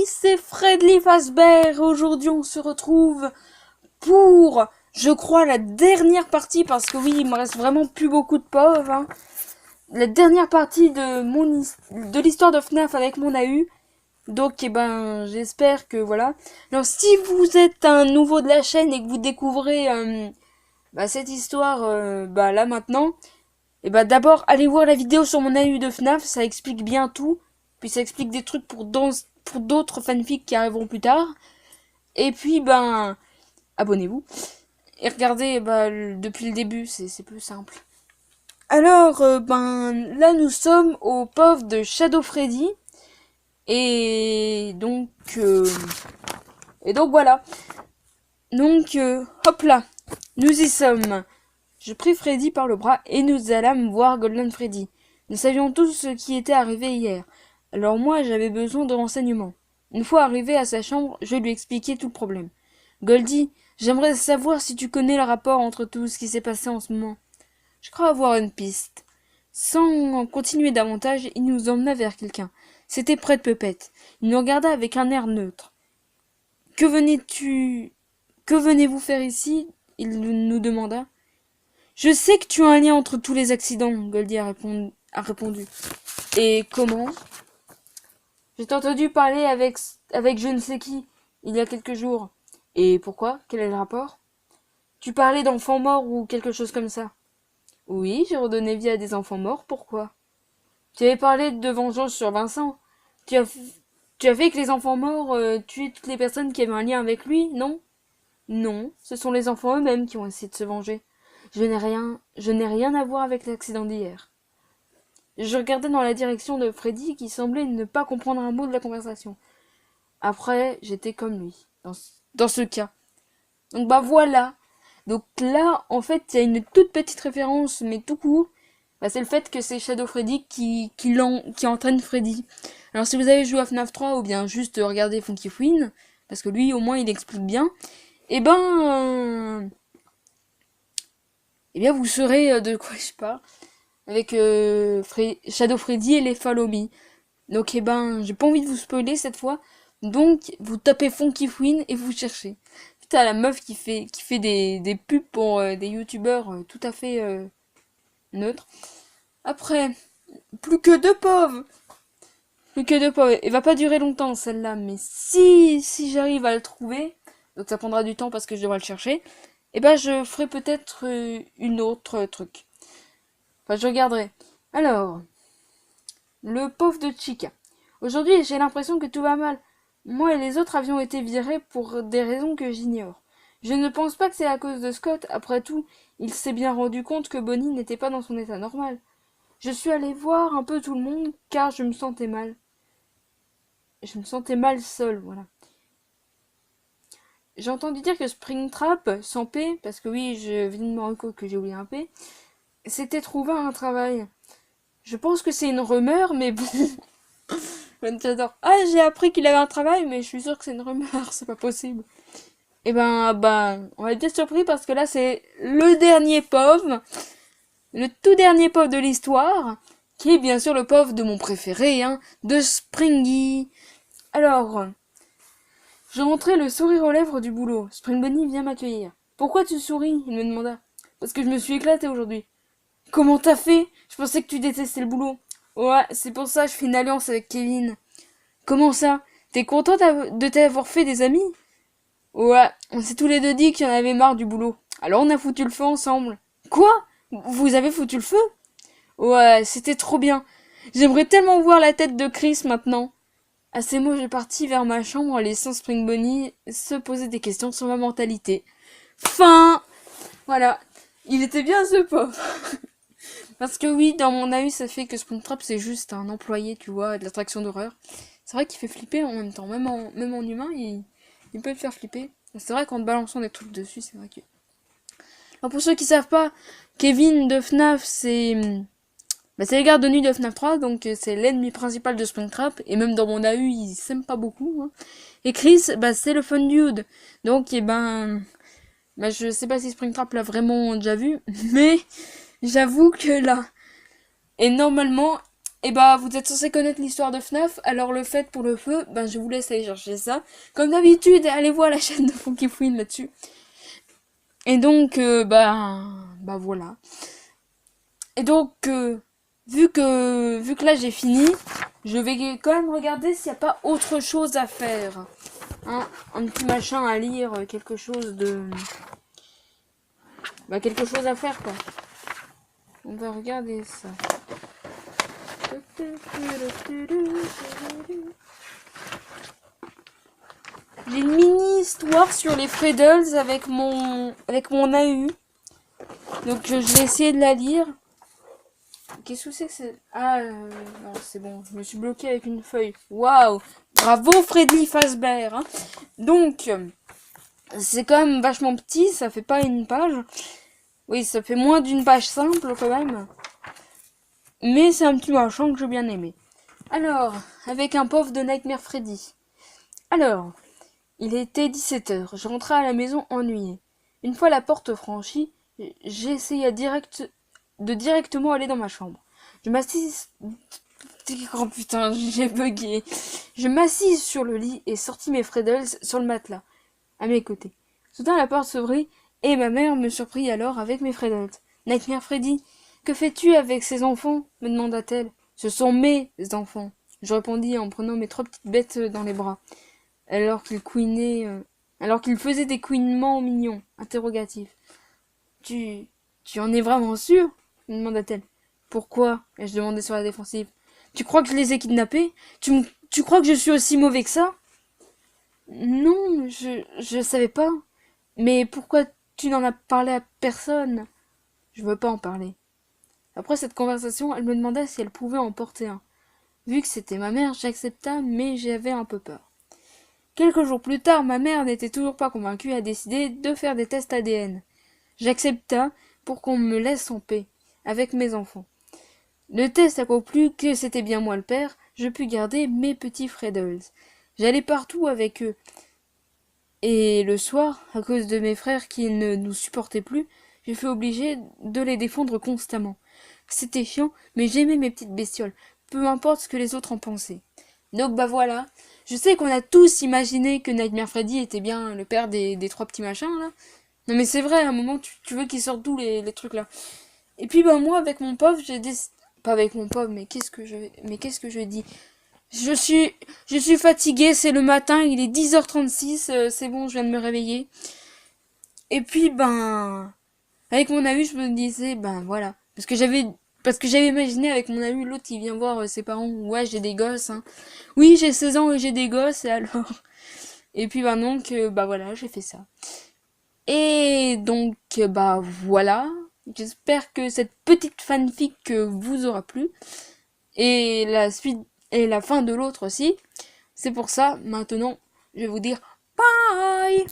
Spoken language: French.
Oui, c'est Fredly Fazbear. Aujourd'hui, on se retrouve pour, je crois, la dernière partie, parce que oui, il me reste vraiment plus beaucoup de pauvres. Hein. La dernière partie de l'histoire de FNAF avec mon AU. Donc, j'espère que voilà. Alors, si vous êtes un nouveau de la chaîne et que vous découvrez cette histoire, là maintenant, d'abord, allez voir la vidéo sur mon AU de FNAF, ça explique bien tout. Puis ça explique des trucs pour d'autres fanfics qui arriveront plus tard. Et puis, abonnez-vous. Et regardez, depuis le début, c'est plus simple. Alors, là, nous sommes au POV de Shadow Freddy. Et donc, voilà. Donc, hop là. Nous y sommes. Je pris Freddy par le bras et nous allâmes voir Golden Freddy. Nous savions tous ce qui était arrivé hier. Alors moi, j'avais besoin de renseignements. Une fois arrivé à sa chambre, je lui expliquai tout le problème. Goldie, j'aimerais savoir si tu connais le rapport entre tout ce qui s'est passé en ce moment. Je crois avoir une piste. Sans continuer davantage, il nous emmena vers quelqu'un. C'était près de Pepette. Il nous regarda avec un air neutre. Que venez-vous faire ici? Il nous demanda. Je sais que tu as un lien entre tous les accidents, Goldie a répondu. Et comment? Je t'ai entendu parler avec je ne sais qui, il y a quelques jours. Et pourquoi? Quel est le rapport? Tu parlais d'enfants morts ou quelque chose comme ça. Oui, j'ai redonné vie à des enfants morts, pourquoi? Tu avais parlé de vengeance sur Vincent. Tu as fait que les enfants morts tuaient toutes les personnes qui avaient un lien avec lui, non? Non, ce sont les enfants eux-mêmes qui ont essayé de se venger. Je n'ai rien à voir avec l'accident d'hier. Je regardais dans la direction de Freddy qui semblait ne pas comprendre un mot de la conversation. Après, j'étais comme lui, dans ce cas. Donc voilà. Donc là, en fait, il y a une toute petite référence, mais tout court. C'est le fait que c'est Shadow Freddy qui entraîne Freddy. Alors si vous avez joué à FNAF 3 ou bien juste regardé Funky Fouine, parce que lui au moins il explique bien, vous saurez de quoi je parle. Avec Shadow Freddy et les Follow Me. Donc j'ai pas envie de vous spoiler cette fois. Donc vous tapez Funky Fouine et vous cherchez. Putain, la meuf qui fait des pubs pour des youtubeurs tout à fait neutres. Après, plus que deux pauvres. Plus que deux pauvres. Elle va pas durer longtemps celle-là, mais si j'arrive à le trouver, donc ça prendra du temps parce que je devrais le chercher, je ferai peut-être une autre truc. Enfin, je regarderai. Alors, le pauvre de Chica. Aujourd'hui, j'ai l'impression que tout va mal. Moi et les autres avions été virés pour des raisons que j'ignore. Je ne pense pas que c'est à cause de Scott. Après tout, il s'est bien rendu compte que Bonnie n'était pas dans son état normal. Je suis allée voir un peu tout le monde, car je me sentais mal. Je me sentais mal seule, voilà. J'ai entendu dire que Springtrap, sans P, parce que oui, je viens de me rendre compte que j'ai oublié un P, s'était trouvé un travail. Je pense que c'est une rumeur, mais bon... J'adore. Ah, j'ai appris qu'il avait un travail, mais je suis sûre que c'est une rumeur, c'est pas possible. On va être bien surpris parce que là, c'est le dernier pauvre, le tout dernier pauvre de l'histoire, qui est bien sûr le pauvre de mon préféré, de Springy. Alors, je rentrais le sourire aux lèvres du boulot. Spring Bunny vient m'accueillir. Pourquoi tu souris? Il me demanda. Parce que je me suis éclatée aujourd'hui. Comment t'as fait? Je pensais que tu détestais le boulot. Ouais, c'est pour ça que je fais une alliance avec Kevin. Comment ça? T'es content de t'avoir fait des amis? Ouais, on s'est tous les deux dit qu'il y en avait marre du boulot. Alors on a foutu le feu ensemble. Quoi? Vous avez foutu le feu? Ouais, c'était trop bien. J'aimerais tellement voir la tête de Chris maintenant. À ces mots, j'ai parti vers ma chambre en laissant Spring Bonnie se poser des questions sur ma mentalité. Fin! Voilà. Il était bien ce pauvre. Parce que oui, dans mon avis, ça fait que Springtrap, c'est juste un employé, tu vois, de l'attraction d'horreur. C'est vrai qu'il fait flipper en même temps. Même en humain, il peut le faire flipper. C'est vrai qu'en te balançant des trucs dessus, c'est vrai que... Alors pour ceux qui savent pas, Kevin de FNAF, c'est le garde de nuit de FNAF 3, donc c'est l'ennemi principal de Springtrap, et même dans mon AU, il s'aime pas beaucoup. Hein. Et Chris, c'est le fun dude. Donc, je sais pas si Springtrap l'a vraiment déjà vu, mais j'avoue que là... Et normalement, Et bah, vous êtes censé connaître l'histoire de FNAF, alors le fait pour le feu, ben je vous laisse aller chercher ça. Comme d'habitude, allez voir la chaîne de Funky Fouine là-dessus. Et donc, bah voilà. Et donc, vu que là j'ai fini, je vais quand même regarder s'il n'y a pas autre chose à faire. Hein, un petit machin à lire, quelque chose de... Bah quelque chose à faire quoi. On va regarder ça. J'ai une mini histoire sur les Freddles avec mon AU. Donc je vais essayer de la lire. Qu'est-ce que c'est? Ah non, c'est bon, je me suis bloqué avec une feuille. Waouh! Bravo Freddy Fazbear hein. Donc c'est quand même vachement petit, ça fait pas une page. Oui, ça fait moins d'une page simple quand même. Mais c'est un petit machin que j'ai bien aimé. Alors, avec un pauvre de Nightmare Freddy. Alors, il était 17h, je rentrais à la maison ennuyé. Une fois la porte franchie, j'essayais directement aller dans ma chambre. Je m'assis... Oh putain, j'ai bugué. Je m'assis sur le lit et sortis mes Freddles sur le matelas, à mes côtés. Soudain la porte s'ouvrit et ma mère me surprit alors avec mes Freddles. Nightmare Freddy, que fais-tu avec ces enfants me demanda-t-elle. Ce sont mes enfants, je répondis en prenant mes 3 petites bêtes dans les bras, alors qu'il couinait, alors qu'il faisait des couinements mignons, interrogatifs. Tu en es vraiment sûr me demanda-t-elle. Pourquoi ai-je demandé sur la défensive. Tu crois que je les ai kidnappés tu crois que je suis aussi mauvais que ça. Non, je savais pas. Mais pourquoi tu n'en as parlé à personne. Je veux pas en parler. Après cette conversation, elle me demanda si elle pouvait en porter un. Vu que c'était ma mère, j'accepta, mais j'avais un peu peur. Quelques jours plus tard, ma mère n'était toujours pas convaincue et a décidé de faire des tests ADN. J'accepta pour qu'on me laisse en paix, avec mes enfants. Le test a conclu que c'était bien moi le père, je pus garder mes petits Freddles. J'allais partout avec eux. Et le soir, à cause de mes frères qui ne nous supportaient plus, je fus obligé de les défendre constamment. C'était chiant, mais j'aimais mes petites bestioles, peu importe ce que les autres en pensaient. Donc bah voilà, je sais qu'on a tous imaginé que Nightmare Freddy était bien le père des 3 petits machins là. Non mais c'est vrai, à un moment tu veux qu'ils sortent d'où les trucs là. Et puis bah moi avec mon pauvre, j'ai décidé... Pas avec mon pauvre, mais qu'est-ce que je dis. Je suis fatiguée, c'est le matin, il est 10h36, c'est bon, je viens de me réveiller. Et puis ben avec mon ami, je me disais ben voilà, parce que j'avais imaginé avec mon ami, l'autre il vient voir ses parents, ouais, j'ai des gosses hein. Oui, j'ai 16 ans et j'ai des gosses et alors. Et puis ben donc bah voilà, j'ai fait ça. Et donc bah voilà, j'espère que cette petite fanfic vous aura plu et la suite et la fin de l'autre aussi. C'est pour ça maintenant, je vais vous dire bye.